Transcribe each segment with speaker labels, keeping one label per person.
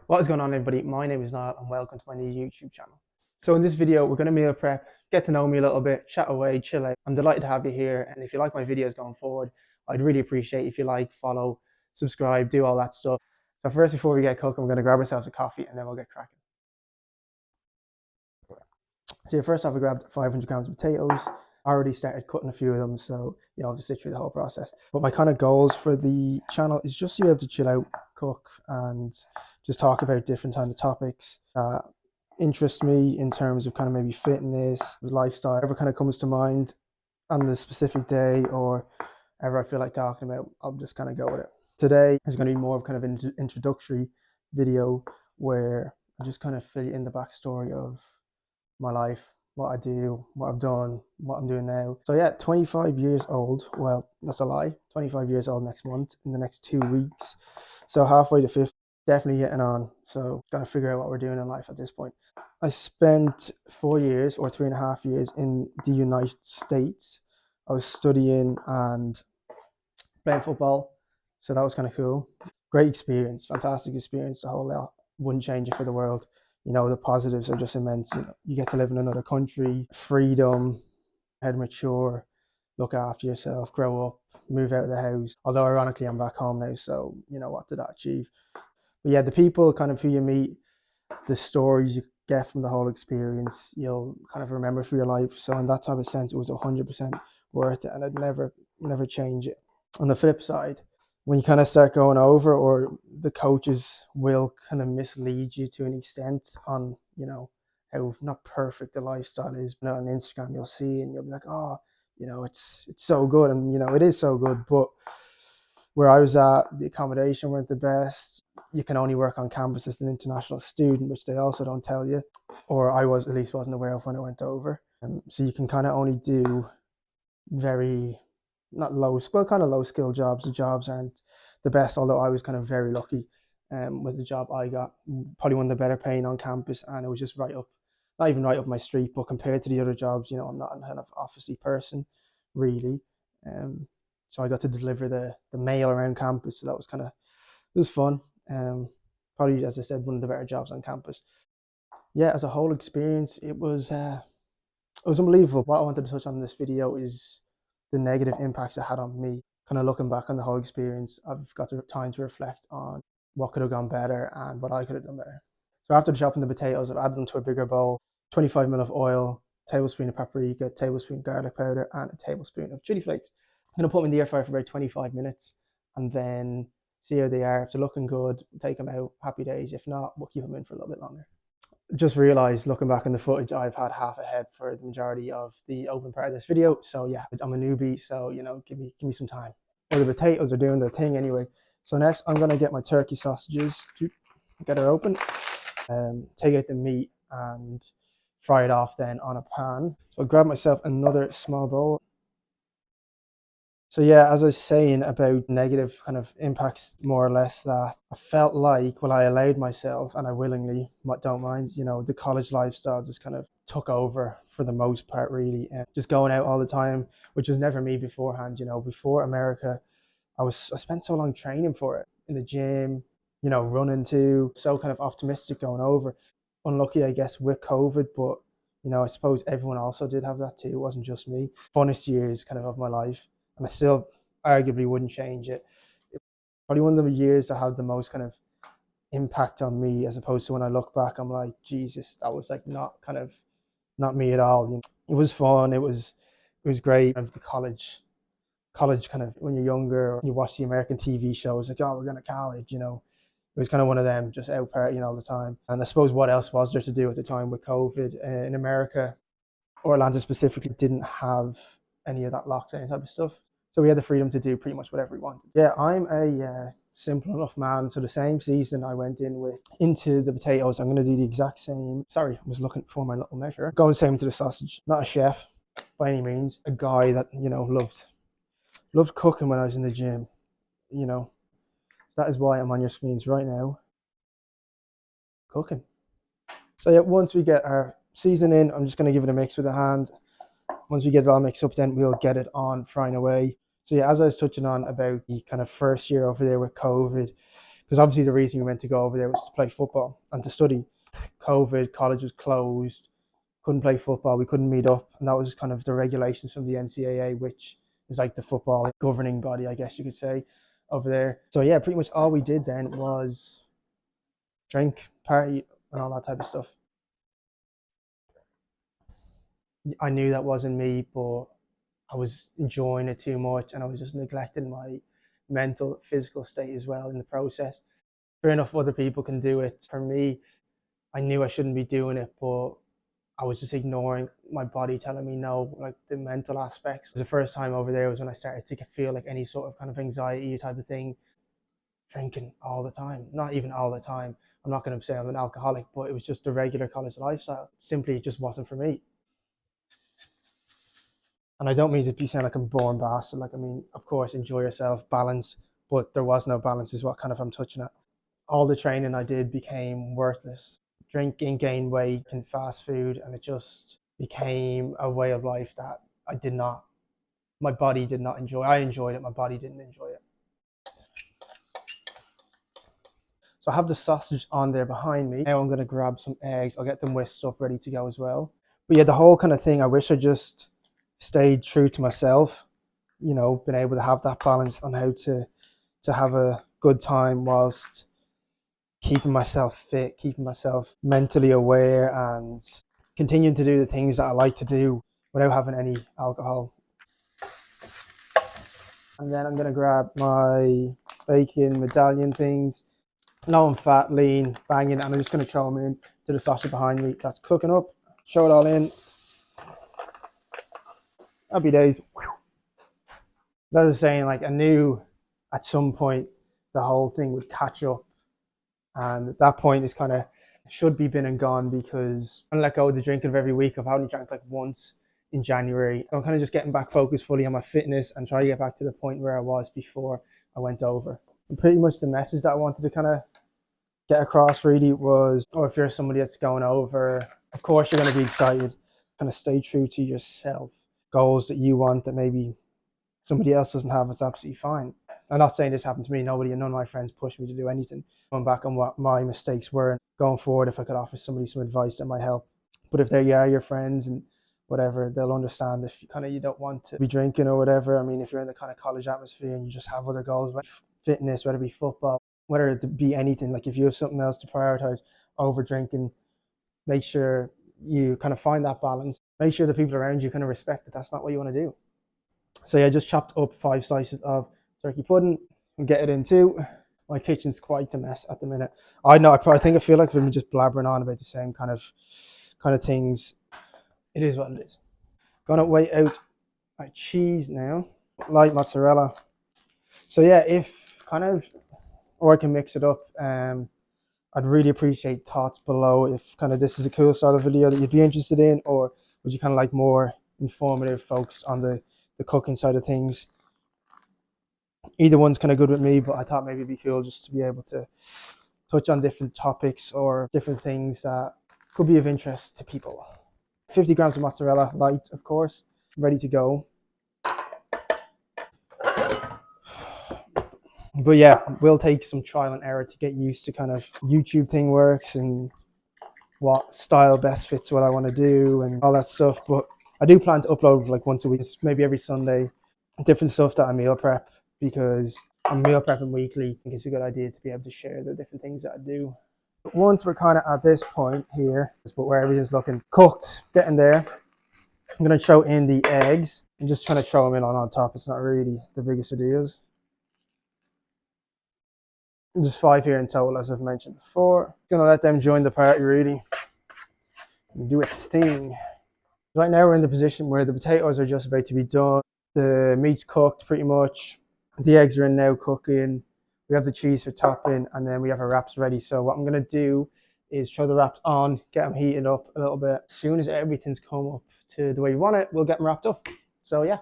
Speaker 1: What is going on, everybody? My name is Niall and welcome to my new YouTube channel. So in this video, we're going to meal prep, get to know me a little bit, chat away, chill out. I'm delighted to have you here, and if you like my videos going forward, I'd really appreciate if you like, follow, subscribe, do all that stuff. So first, before we get cooking, we're going to grab ourselves a coffee and then we'll get cracking. So first off, I grabbed 500 grams of potatoes. I already started cutting a few of them, so I'll just sit through the whole process. But my kind of goals for the channel is just to be able to chill out, cook, and just talk about different kind of topics that interest me in terms of kind of maybe fitness, lifestyle, whatever kind of comes to mind on the specific day or ever I feel like talking about, I'll just kind of go with it. Today is going to be more of kind of an introductory video where I just kind of fill you in the backstory of my life, what I do, what I've done, what I'm doing now. So yeah, 25 years old. Well, that's a lie. 25 years old next month, in the next 2 weeks. So halfway to 50, definitely getting on. So gotta figure out what we're doing in life at this point. I spent 4 years or 3.5 years in the United States. I was studying and playing football. So that was kind of cool. Great experience, fantastic experience. The whole lot. Wouldn't change it for the world. The positives are just immense. You get to live in another country, freedom, how to mature, look after yourself, grow up, move out of the house. Although ironically, I'm back home now, so what did that achieve? But yeah, the people kind of who you meet, the stories you get from the whole experience, you'll kind of remember for your life. So in that type of sense, it was 100% worth it, and I'd never change it. On the flip side, when you kind of start going over, or the coaches will kind of mislead you to an extent on how not perfect the lifestyle is. But on Instagram you'll see and you'll be like, oh, it's so good, and it is so good, but where I was at, the accommodation weren't the best. You can only work on campus as an international student, which they also don't tell you, or I was at least wasn't aware of when I went over. So you can kind of only do very not low, well, kind of low skill jobs. The jobs aren't the best, although I was kind of very lucky with the job I got. Probably one of the better paying on campus, and it was just right up, not even right up my street, but compared to the other jobs, I'm not a kind of officey person, really. So I got to deliver the mail around campus, so that was it was fun. Probably, as I said, one of the better jobs on campus. Yeah, as a whole experience, it was unbelievable. What I wanted to touch on in this video is the negative impacts it had on me. Kind of looking back on the whole experience, I've got the time to reflect on what could have gone better and what I could have done better. So after chopping the potatoes, I've added them to a bigger bowl, 25 ml of oil, tablespoon of paprika, tablespoon garlic powder, and a tablespoon of chili flakes. I'm going to put them in the air fryer for about 25 minutes and then see how they are. If they're looking good, take them out, happy days. If not, we'll keep them in for a little bit longer. Just realized looking back in the footage, I've had half a head for the majority of the open part of this video. So yeah, I'm a newbie, so give me some time. Well, the potatoes are doing their thing anyway. So next I'm gonna get my turkey sausages, get her open, take out the meat and fry it off then on a pan. So I'll grab myself another small bowl. So yeah, as I was saying about negative kind of impacts, more or less, that I felt like, well, I allowed myself, and I willingly don't mind, the college lifestyle just kind of took over for the most part, really. And just going out all the time, which was never me beforehand. Before America, I spent so long training for it in the gym, running too, so kind of optimistic going over. Unlucky, I guess, with COVID, but I suppose everyone also did have that too. It wasn't just me. Funnest years kind of my life. And I still arguably wouldn't change it. Probably one of the years that had the most kind of impact on me, as opposed to when I look back, I'm like, Jesus, that was like not me at all. It was fun. It was great. The college kind of, when you're younger, you watch the American TV shows, like, oh, we're going to college, it was kind of one of them, just out partying all the time. And I suppose what else was there to do at the time with COVID in America? Orlando specifically didn't have any of that lockdown type of stuff. So we had the freedom to do pretty much whatever we wanted. Yeah, I'm a simple enough man. So the same season I went into the potatoes, I'm going to do the exact same. Sorry, I was looking for my little measure. Going the same into the sausage. Not a chef by any means. A guy that, loved cooking when I was in the gym. So that is why I'm on your screens right now. Cooking. So yeah, once we get our seasoning, I'm just going to give it a mix with a hand. Once we get it all mixed up, then we'll get it on frying away. So yeah, as I was touching on about the kind of first year over there with COVID, because obviously the reason we went to go over there was to play football and to study. COVID, college was closed, couldn't play football, we couldn't meet up, and that was kind of the regulations from the NCAA, which is like the football governing body, I guess you could say, over there. So yeah, pretty much all we did then was drink, party, and all that type of stuff. I knew that wasn't me, but I was enjoying it too much, and I was just neglecting my mental, physical state as well in the process. Fair enough, other people can do it. For me, I knew I shouldn't be doing it, but I was just ignoring my body telling me no, like the mental aspects. The first time over there was when I started to feel like any sort of kind of anxiety type of thing, drinking all the time. Not even all the time. I'm not going to say I'm an alcoholic, but it was just a regular college lifestyle. Simply, it just wasn't for me. And I don't mean to be saying like I'm a born bastard. Like, I mean, of course, enjoy yourself, balance, but there was no balance is what kind of I'm touching at. All the training I did became worthless. Drinking, gained weight, and fast food, and it just became a way of life that my body did not enjoy. I enjoyed it, my body didn't enjoy it. So I have the sausage on there behind me. Now I'm going to grab some eggs. I'll get them whisked up, ready to go as well. But yeah, the whole kind of thing, I wish I just stayed true to myself, you know, been able to have that balance on how to have a good time whilst keeping myself fit, keeping myself mentally aware, and continuing to do the things that I like to do without having any alcohol. And then I'm going to grab my bacon medallion things. Now I'm fat, lean, banging, and I'm just going to throw them in to the sausage behind me. That's cooking up. Throw it all in. Happy days. As I was saying, like, I knew at some point the whole thing would catch up. And at that point, it's kind of should be been and gone, because I'm let go of the drinking of every week. I've only drank like once in January. So I'm kind of just getting back focused fully on my fitness and try to get back to the point where I was before I went over. And pretty much the message that I wanted to kind of get across really was, or if you're somebody that's going over, of course you're going to be excited. Kind of stay true to yourself. Goals that you want that maybe somebody else doesn't have, it's absolutely fine. I'm not saying this happened to me. None of my friends pushed me to do anything. Going back on what my mistakes were and going forward, if I could offer somebody some advice that might help. But if they are your friends and whatever, they'll understand if you don't want to be drinking or whatever. I mean, if you're in the kind of college atmosphere and you just have other goals, like fitness, whether it be football, whether it be anything, like if you have something else to prioritize over drinking, make sure you kind of find that balance. Make sure the people around you kind of respect that that's not what you want to do. So yeah, I just chopped up 5 slices of turkey pudding and get it in too. My kitchen's quite a mess at the minute. I know, I feel like I've been just blabbering on about the same kind of things. It is what it is. Gonna weigh out my cheese now, light mozzarella. So yeah, or I can mix it up. I'd really appreciate thoughts below if kind of this is a cool style of video that you'd be interested in, or would you kind of like more informative, focused on the cooking side of things. Either one's kind of good with me, but I thought maybe it'd be cool just to be able to touch on different topics or different things that could be of interest to people. 50 grams of mozzarella, light, of course, ready to go. But yeah, we'll take some trial and error to get used to kind of YouTube thing works and what style best fits what I want to do and all that stuff. But I do plan to upload like once a week, maybe every Sunday, different stuff that I meal prep, because I'm meal prepping weekly. I think it's a good idea to be able to share the different things that I do. But once we're kind of at this point here, but where everything's looking cooked, getting there, I'm going to throw in the eggs. I'm just trying to throw them in on top. It's not really the biggest of deals. Just 5 here in total, as I've mentioned before. Gonna let them join the party really and do its thing. Right now we're in the position where the potatoes are just about to be done. The meat's cooked pretty much. The eggs are in now cooking. We have the cheese for topping, and then we have our wraps ready. So what I'm gonna do is throw the wraps on, get them heating up a little bit. As soon as everything's come up to the way we want it, we'll get them wrapped up. So yeah.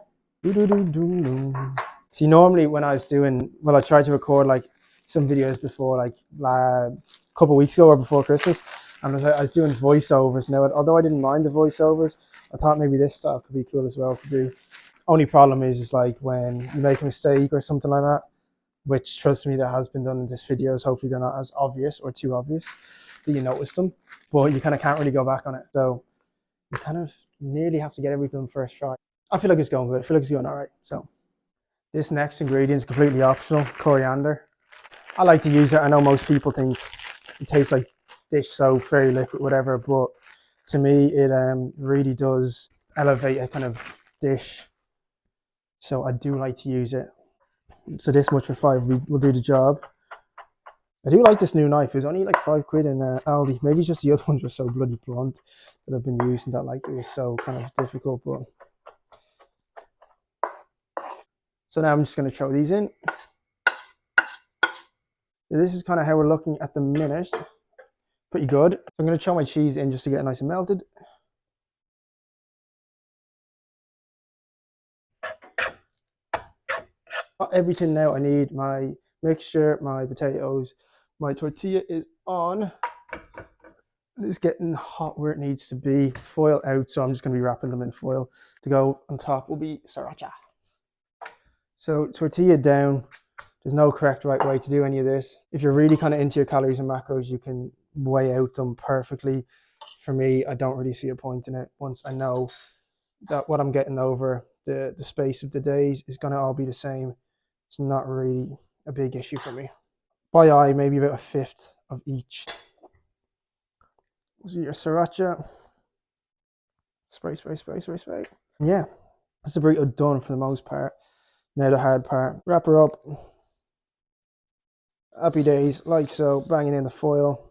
Speaker 1: See, normally when I was I tried to record like some videos before, like a couple of weeks ago or before Christmas, and I was doing voiceovers. Now, although I didn't mind the voiceovers, I thought maybe this style could be cool as well to do. Only problem is like when you make a mistake or something like that, which trust me, that has been done in this videos. Hopefully they're not as obvious or too obvious that you notice them, but you kind of can't really go back on it. So you kind of nearly have to get everything first try. I feel like it's going good. I feel like it's going all right. So this next ingredient is completely optional, coriander. I like to use it. I know most people think it tastes like dish soap, very liquid, whatever, but to me, it really does elevate a kind of dish. So I do like to use it. So this much for 5 will do the job. I do like this new knife. It was only like £5 in Aldi. Maybe it's just the other ones were so bloody blunt that I've been using that like it was so kind of difficult. But so now I'm just going to throw these in. So this is kind of how we're looking at the minute. Pretty good. So I'm going to throw my cheese in just to get it nice and melted. Got everything now I need. My mixture, my potatoes, my tortilla is on. It's getting hot where it needs to be. Foil out, so I'm just going to be wrapping them in foil. To go on top will be Sriracha. So tortilla down. There's no correct right way to do any of this. If you're really kind of into your calories and macros, you can weigh out them perfectly. For me, I don't really see a point in it once I know that what I'm getting over the space of the days is going to all be the same. It's not really a big issue for me. By eye, maybe about a fifth of each. So your Sriracha. Spray, spray, spray, spray, spray. Yeah, that's the burrito done for the most part. Now the hard part. Wrap her up. Happy days, like so. Banging in the foil.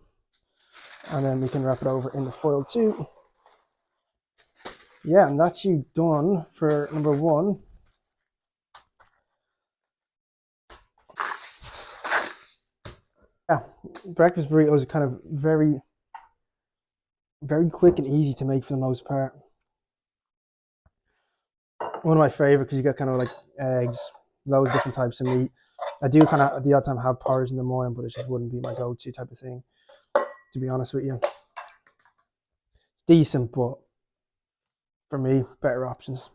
Speaker 1: And then we can wrap it over in the foil too. Yeah, and that's you done for number 1. Yeah, breakfast burritos are kind of very quick and easy to make for the most part. One of my favorite because you get kind of like eggs, loads of different types of meat. I do kind of at the odd time have porridge in the morning, but it just wouldn't be my go-to type of thing, to be honest with you. It's decent, but for me, better options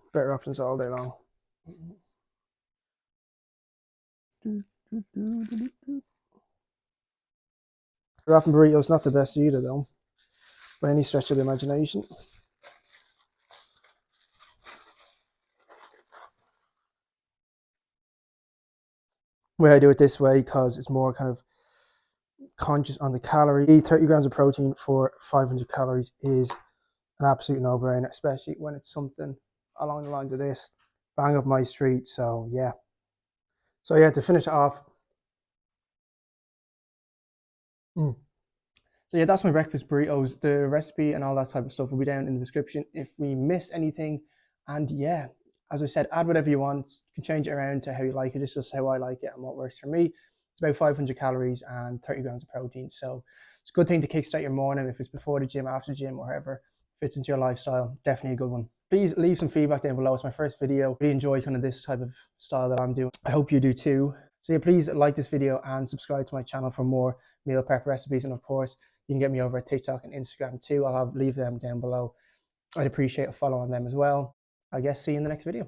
Speaker 1: all day long. Wrapping burritos not the best either though, by any stretch of the imagination. Where I do it this way because it's more kind of conscious on the calorie. 30 grams of protein for 500 calories is an absolute no-brainer, especially when it's something along the lines of this. Bang up my street. So yeah, to finish it off. So yeah, that's my breakfast burritos. The recipe and all that type of stuff will be down in the description if we miss anything. And yeah, as I said, add whatever you want. You can change it around to how you like it. It's just how I like it and what works for me. It's about 500 calories and 30 grams of protein. So it's a good thing to kickstart your morning if it's before the gym, after the gym, or whatever fits into your lifestyle. Definitely a good one. Please leave some feedback down below. It's my first video. Really enjoy kind of this type of style that I'm doing. I hope you do too. So yeah, please like this video and subscribe to my channel for more meal prep recipes. And of course, you can get me over at TikTok and Instagram too. Leave them down below. I'd appreciate a follow on them as well. I guess see you in the next video.